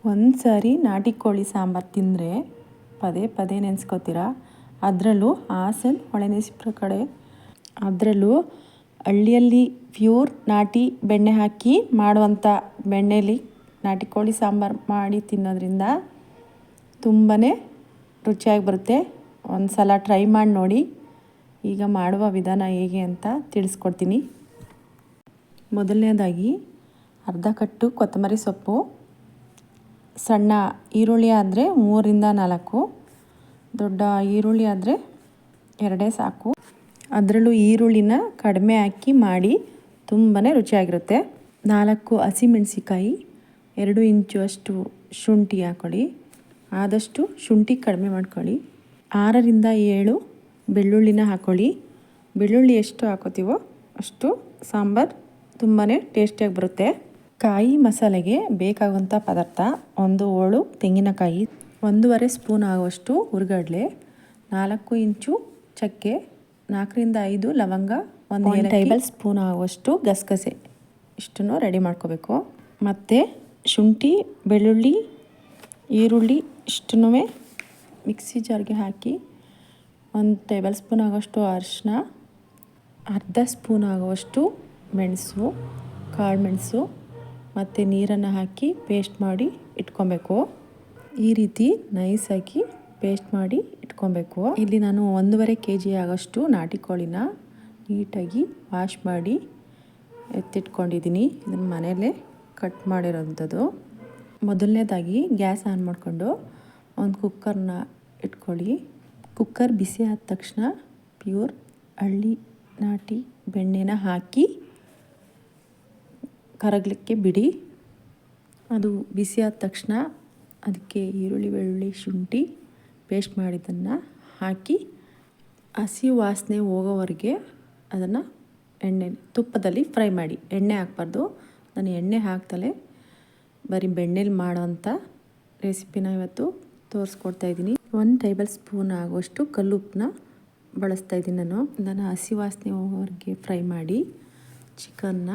ಒಂದು ಸಾರಿ ನಾಟಿ ಕೋಳಿ ಸಾಂಬಾರು ತಿಂದರೆ ಪದೇ ಪದೇ ನೆನೆಸ್ಕೋತೀರ. ಅದರಲ್ಲೂ ಹಾಸನ ಹೊಳೆನರಸೀಪುರ ಕಡೆ, ಅದರಲ್ಲೂ ಹಳ್ಳಿಯಲ್ಲಿ ಪ್ಯೂರ್ ನಾಟಿ ಬೆಣ್ಣೆ ಹಾಕಿ ಮಾಡುವಂಥ ಬೆಣ್ಣೆಲಿ ನಾಟಿ ಕೋಳಿ ಸಾಂಬಾರು ಮಾಡಿ ತಿನ್ನೋದ್ರಿಂದ ತುಂಬಾ ರುಚಿಯಾಗಿ ಬರುತ್ತೆ. ಒಂದು ಸಲ ಟ್ರೈ ಮಾಡಿ ನೋಡಿ. ಈಗ ಮಾಡುವ ವಿಧಾನ ಹೇಗೆ ಅಂತ ತಿಳಿಸ್ಕೊಡ್ತೀನಿ. ಮೊದಲನೇದಾಗಿ ಅರ್ಧ ಕಟ್ಟು ಕೊತ್ತಂಬರಿ ಸೊಪ್ಪು, ಸಣ್ಣ ಈರುಳ್ಳಿ ಆದರೆ 3ರಿಂದ 4, ದೊಡ್ಡ ಈರುಳ್ಳಿ ಆದರೆ 2 ಸಾಕು. ಅದರಲ್ಲೂ ಈರುಳ್ಳಿನ ಕಡಿಮೆ ಹಾಕಿ ಮಾಡಿ ತುಂಬಾ ರುಚಿಯಾಗಿರುತ್ತೆ. 4 ಹಸಿಮೆಣಸಿಕಾಯಿ, 2 ಇಂಚು ಅಷ್ಟು ಶುಂಠಿ ಹಾಕ್ಕೊಳ್ಳಿ. ಆದಷ್ಟು ಶುಂಠಿ ಕಡಿಮೆ ಮಾಡ್ಕೊಳ್ಳಿ. 6ರಿಂದ 7 ಬೆಳ್ಳುಳ್ಳಿನ ಹಾಕ್ಕೊಳ್ಳಿ. ಬೆಳ್ಳುಳ್ಳಿ ಎಷ್ಟು ಹಾಕೋತೀವೋ ಅಷ್ಟು ಸಾಂಬಾರು ತುಂಬಾ ಟೇಸ್ಟಿಯಾಗಿ ಬರುತ್ತೆ. ಕಾಯಿ ಮಸಾಲೆಗೆ ಬೇಕಾಗುವಂಥ ಪದಾರ್ಥ: 1 ಹೋಳು ತೆಂಗಿನಕಾಯಿ, 1.5 ಸ್ಪೂನ್ ಆಗುವಷ್ಟು ಹುರಿಗಡಲೆ, 4 ಇಂಚು ಚಕ್ಕೆ, 4ರಿಂದ 5 ಲವಂಗ, 1 ಟೇಬಲ್ ಸ್ಪೂನ್ ಆಗುವಷ್ಟು ಗಸಗಸೆ. ಇಷ್ಟನ್ನು ರೆಡಿ ಮಾಡ್ಕೋಬೇಕು. ಮತ್ತು ಶುಂಠಿ, ಬೆಳ್ಳುಳ್ಳಿ, ಈರುಳ್ಳಿ ಇಷ್ಟನ್ನೂ ಮಿಕ್ಸಿ ಜಾರ್ಗೆ ಹಾಕಿ 1 ಟೇಬಲ್ ಸ್ಪೂನ್ ಆಗುವಷ್ಟು ಅರಿಶಿನ, ಅರ್ಧ ಸ್ಪೂನ್ ಆಗುವಷ್ಟು ಮೆಣಸು, ಕಾಳು ಮೆಣಸು ಮತ್ತು ನೀರನ್ನು ಹಾಕಿ ಪೇಸ್ಟ್ ಮಾಡಿ ಇಟ್ಕೊಬೇಕು. ಈ ರೀತಿ ನೈಸಾಗಿ ಪೇಸ್ಟ್ ಮಾಡಿ ಇಟ್ಕೊಬೇಕು. ಇಲ್ಲಿ ನಾನು 1.5 kg ಆಗೋಷ್ಟು ನಾಟಿ ಕೋಳಿನ ನೀಟಾಗಿ ವಾಶ್ ಮಾಡಿ ಎತ್ತಿಟ್ಕೊಂಡಿದ್ದೀನಿ. ಇದನ್ನು ಮನೆಯಲ್ಲೇ ಕಟ್ ಮಾಡಿರೋಂಥದ್ದು. ಮೊದಲನೇದಾಗಿ ಗ್ಯಾಸ್ ಆನ್ ಮಾಡಿಕೊಂಡು ಒಂದು ಕುಕ್ಕರ್ನ ಇಟ್ಕೊಳ್ಳಿ. ಕುಕ್ಕರ್ ಬಿಸಿ ಆದ ತಕ್ಷಣ ಪ್ಯೂರ್ ಹಳ್ಳಿ ನಾಟಿ ಬೆಣ್ಣೆನ ಹಾಕಿ ಕರಗಲಿಕ್ಕೆ ಬಿಡಿ. ಅದು ಬಿಸಿ ಆದ ತಕ್ಷಣ ಅದಕ್ಕೆ ಈರುಳ್ಳಿ, ಬೆಳ್ಳುಳ್ಳಿ, ಶುಂಠಿ ಪೇಸ್ಟ್ ಮಾಡಿದ್ದನ್ನು ಹಾಕಿ ಹಸಿ ವಾಸನೆ ಹೋಗೋವರೆಗೆ ಅದನ್ನು ತುಪ್ಪದಲ್ಲಿ ಫ್ರೈ ಮಾಡಿ. ಎಣ್ಣೆ ಹಾಕಬಾರ್ದು. ನಾನು ಎಣ್ಣೆ ಹಾಕ್ತಲೇ ಬರೀ ಬೆಣ್ಣೆಲಿ ಮಾಡೋವಂಥ ರೆಸಿಪಿನ ಇವತ್ತು ತೋರಿಸ್ಕೊಡ್ತಾಯಿದ್ದೀನಿ. 1 ಟೇಬಲ್ ಸ್ಪೂನ್ ಆಗುವಷ್ಟು ಕಲ್ಲುಪ್ಪನ್ನ ಬಳಸ್ತಾಯಿದ್ದೀನಿ. ನಾನು ಹಸಿ ವಾಸನೆ ಹೋಗೋವರೆಗೆ ಫ್ರೈ ಮಾಡಿ ಚಿಕನ್ನ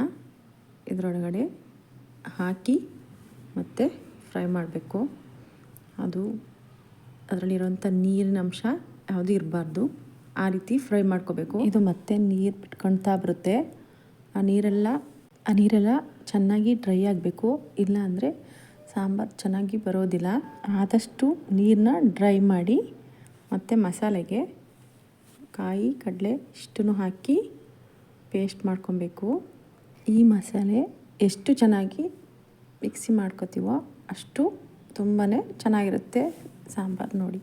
ಇದರೊಳಗಡೆ ಹಾಕಿ ಮತ್ತು ಫ್ರೈ ಮಾಡಬೇಕು. ಅದು ಅದರಲ್ಲಿರೋಂಥ ನೀರಿನ ಅಂಶ ಯಾವುದೂ ಇರಬಾರ್ದು. ಆ ರೀತಿ ಫ್ರೈ ಮಾಡ್ಕೋಬೇಕು. ಇದು ಮತ್ತೆ ನೀರು ಬಿಟ್ಕೊಳ್ತಾ ಬರುತ್ತೆ. ಆ ನೀರೆಲ್ಲ ಚೆನ್ನಾಗಿ ಡ್ರೈ ಆಗಬೇಕು. ಇಲ್ಲ ಅಂದರೆ ಸಾಂಬಾರು ಚೆನ್ನಾಗಿ ಬರೋದಿಲ್ಲ. ಆದಷ್ಟು ನೀರನ್ನ ಡ್ರೈ ಮಾಡಿ ಮತ್ತು ಮಸಾಲೆಗೆ ಕಾಯಿ, ಕಡಲೆ ಇಷ್ಟನ್ನು ಹಾಕಿ ಪೇಸ್ಟ್ ಮಾಡ್ಕೊಬೇಕು. ಈ ಮಸಾಲೆ ಎಷ್ಟು ಚೆನ್ನಾಗಿ ಮಿಕ್ಸಿ ಮಾಡ್ಕೋತೀವೋ ಅಷ್ಟು ತುಂಬಾ ಚೆನ್ನಾಗಿರುತ್ತೆ ಸಾಂಬಾರು. ನೋಡಿ,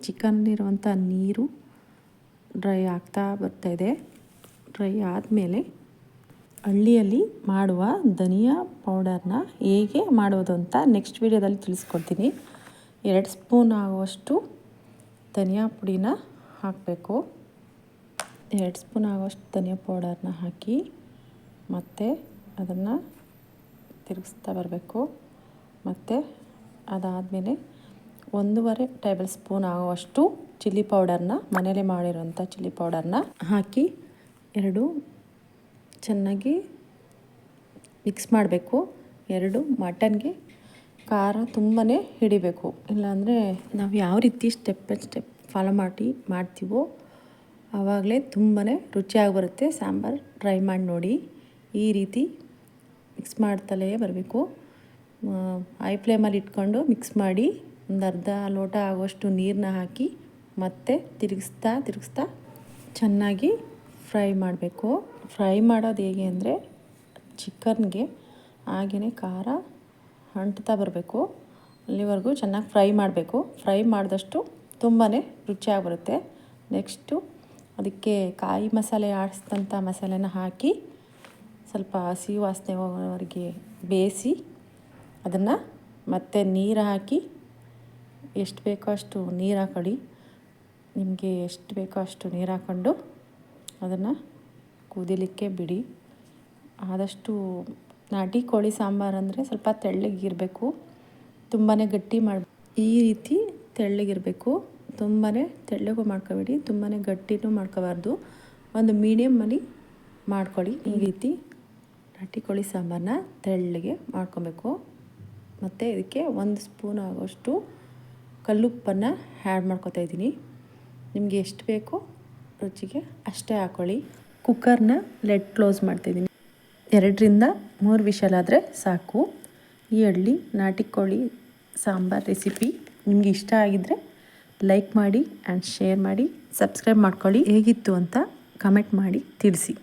ಚಿಕನ್ನಲ್ಲಿರುವಂಥ ನೀರು ಡ್ರೈ ಆಗ್ತಾ ಬರ್ತಾಯಿದೆ. ಡ್ರೈ ಆದಮೇಲೆ ಹಳ್ಳಿಯಲ್ಲಿ ಮಾಡುವ ಧನಿಯಾ ಪೌಡರ್ನ ಹೇಗೆ ಮಾಡೋದು ಅಂತ ನೆಕ್ಸ್ಟ್ ವೀಡಿಯೋದಲ್ಲಿ ತಿಳಿಸ್ಕೊಡ್ತೀನಿ. 2 ಸ್ಪೂನ್ ಆಗುವಷ್ಟು ಧನಿಯಾ ಪುಡಿನ ಹಾಕಬೇಕು. 2 ಸ್ಪೂನ್ ಆಗುವಷ್ಟು ಧನಿಯಾ ಪೌಡರ್ನ ಹಾಕಿ ಮತ್ತು ಅದನ್ನು ತಿರುಗಿಸ್ತಾ ಬರಬೇಕು. ಮತ್ತು ಅದಾದಮೇಲೆ 1.5 ಟೇಬಲ್ ಸ್ಪೂನ್ ಆಗುವಷ್ಟು ಚಿಲ್ಲಿ ಪೌಡರ್ನ, ಮನೇಲೆ ಮಾಡಿರೋಂಥ ಚಿಲ್ಲಿ ಪೌಡರ್ನ ಹಾಕಿ ಚೆನ್ನಾಗಿ ಮಿಕ್ಸ್ ಮಾಡಬೇಕು. ಮಟನ್ಗೆ ಖಾರ ತುಂಬಾ ಹಿಡಿಬೇಕು. ಇಲ್ಲಾಂದರೆ ನಾವು ಯಾವ ರೀತಿ ಸ್ಟೆಪ್ ಬೈ ಸ್ಟೆಪ್ ಫಾಲೋ ಮಾಡ್ತೀವೋ ಆವಾಗಲೇ ತುಂಬಾ ರುಚಿಯಾಗಿ ಬರುತ್ತೆ ಸಾಂಬಾರು. ಟ್ರೈ ಮಾಡಿ ನೋಡಿ. ಈ ರೀತಿ ಮಿಕ್ಸ್ ಮಾಡ್ತಲೇ ಬರಬೇಕು. ಹೈ ಫ್ಲೇಮಲ್ಲಿ ಇಟ್ಕೊಂಡು ಮಿಕ್ಸ್ ಮಾಡಿ ಒಂದು ಅರ್ಧ ಲೋಟ ಆಗುವಷ್ಟು ನೀರನ್ನ ಹಾಕಿ ಮತ್ತೆ ತಿರುಗಿಸ್ತಾ ಚೆನ್ನಾಗಿ ಫ್ರೈ ಮಾಡಬೇಕು. ಫ್ರೈ ಮಾಡೋದು ಹೇಗೆ ಅಂದರೆ ಚಿಕನ್ಗೆ ಹಾಗೆಯೇ ಖಾರ ಅಂಟ್ತಾ ಬರಬೇಕು. ಅಲ್ಲಿವರೆಗೂ ಚೆನ್ನಾಗಿ ಫ್ರೈ ಮಾಡಬೇಕು. ಫ್ರೈ ಮಾಡಿದಷ್ಟು ತುಂಬಾ ರುಚಿಯಾಗಿ ಬರುತ್ತೆ. ನೆಕ್ಸ್ಟು ಅದಕ್ಕೆ ಕಾಯಿ ಮಸಾಲೆ ಆಡಿಸಿದಂಥ ಮಸಾಲೆನ ಹಾಕಿ ಸ್ವಲ್ಪ ಹಸಿ ವಾಸನೆ ಹೋಗೋವರೆಗೆ ಬೇಯಿಸಿ ಅದನ್ನು ಮತ್ತೆ ನೀರು ಹಾಕಿ ಎಷ್ಟು ಬೇಕೋ ಅಷ್ಟು ನೀರು ಹಾಕೊಳ್ಳಿ. ನಿಮಗೆ ಎಷ್ಟು ಬೇಕೋ ಅಷ್ಟು ನೀರು ಹಾಕ್ಕೊಂಡು ಅದನ್ನು ಕುದಿಲಿಕ್ಕೆ ಬಿಡಿ. ಆದಷ್ಟು ನಾಟಿ ಕೋಳಿ ಸಾಂಬಾರು ಅಂದರೆ ಸ್ವಲ್ಪ ತೆಳ್ಳಗಿರಬೇಕು. ತುಂಬಾ ಗಟ್ಟಿ ಈ ರೀತಿ ತೆಳ್ಳಗಿರಬೇಕು. ತುಂಬಾ ತೆಳ್ಳಗೂ ಮಾಡ್ಕೋಬೇಡಿ, ತುಂಬಾ ಗಟ್ಟಿನೂ ಮಾಡ್ಕೋಬಾರ್ದು. ಒಂದು ಮೀಡಿಯಮ್ಮಲ್ಲಿ ಮಾಡ್ಕೊಳ್ಳಿ. ಈ ರೀತಿ ನಾಟಿ ಕೋಳಿ ಸಾಂಬಾರನ್ನ ತೆಳ್ಳಗೆ ಮಾಡ್ಕೊಬೇಕು. ಮತ್ತು ಇದಕ್ಕೆ 1 ಸ್ಪೂನ್ ಆಗೋಷ್ಟು ಕಲ್ಲುಪ್ಪನ್ನು ಆ್ಯಡ್ ಮಾಡ್ಕೊತಾ ಇದ್ದೀನಿ. ನಿಮಗೆ ಎಷ್ಟು ಬೇಕೋ ರುಚಿಗೆ ಅಷ್ಟೇ ಹಾಕ್ಕೊಳ್ಳಿ. ಕುಕ್ಕರ್ನ ಲೆಡ್ ಕ್ಲೋಸ್ ಮಾಡ್ತಾಯಿದ್ದೀನಿ. 2ರಿಂದ 3 ವಿಷಲ್ ಆದರೆ ಸಾಕು. ಈ ಹಳ್ಳಿ ನಾಟಿ ಕೋಳಿ ಸಾಂಬಾರ್ ರೆಸಿಪಿ ನಿಮಗೆ ಇಷ್ಟ ಆಗಿದ್ದರೆ ಲೈಕ್ ಮಾಡಿ ಆ್ಯಂಡ್ ಶೇರ್ ಮಾಡಿ, ಸಬ್ಸ್ಕ್ರೈಬ್ ಮಾಡ್ಕೊಳ್ಳಿ. ಹೇಗಿತ್ತು ಅಂತ ಕಮೆಂಟ್ ಮಾಡಿ ತಿಳಿಸಿ.